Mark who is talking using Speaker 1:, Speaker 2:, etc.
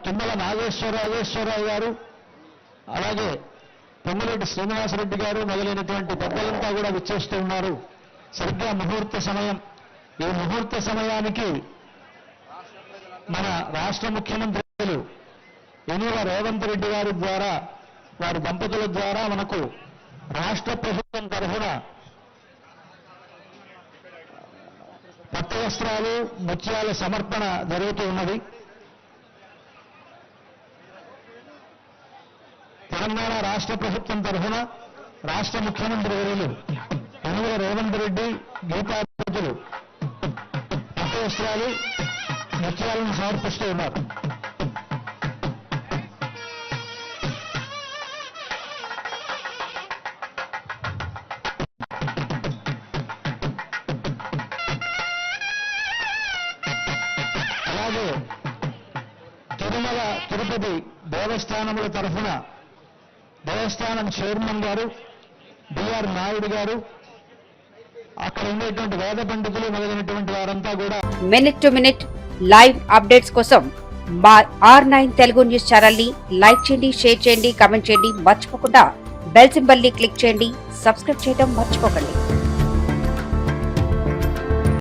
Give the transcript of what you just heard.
Speaker 1: తుమ్మల నాగేశ్వరరావు గారు, అలాగే పొంగులేటి శ్రీనివాసరెడ్డి గారు మొదలైనటువంటి పెద్దలంతా కూడా విచ్చేస్తూ ఉన్నారు. సరిగ్గా ముహూర్త సమయం. ఈ ముహూర్త సమయానికి మన రాష్ట్ర ముఖ్యమంత్రులు యనమల రేవంత్ రెడ్డి గారి ద్వారా, వారి దంపతుల ద్వారా మనకు రాష్ట్ర ప్రభుత్వం తరఫున పట్టు వస్త్రాలు, ముత్యాల సమర్పణ జరుగుతూ ఉన్నది. తెలంగాణ రాష్ట్ర ప్రభుత్వం తరఫున రాష్ట్ర ముఖ్యమంత్రి వర్యులు యనమల రేవంత్ రెడ్డి గీతాపతులు పట్టు వస్త్రాలు, ముత్యాలను సమర్పిస్తూ ఉన్నారు. అలాగే తిరుమల తిరుపతి దేవస్థానముల తరఫున దేవస్థానం చైర్మన్ గారు బిఆర్ నాయుడు గారు, అక్కడ ఉండేటువంటి వేద పండితులు మొదలైనటువంటి వారంతా కూడా
Speaker 2: minute to minute live updates కోసం మా R9 తెలుగు న్యూస్ ఛానల్ ని లైక్ చేయండి, షేర్ చేయండి, కామెంట్ చేయండి. మర్చిపోకుండా బెల్ సింబల్ ని క్లిక్ చేయండి. సబ్స్క్రైబ్ చేయడం మర్చిపోకండి.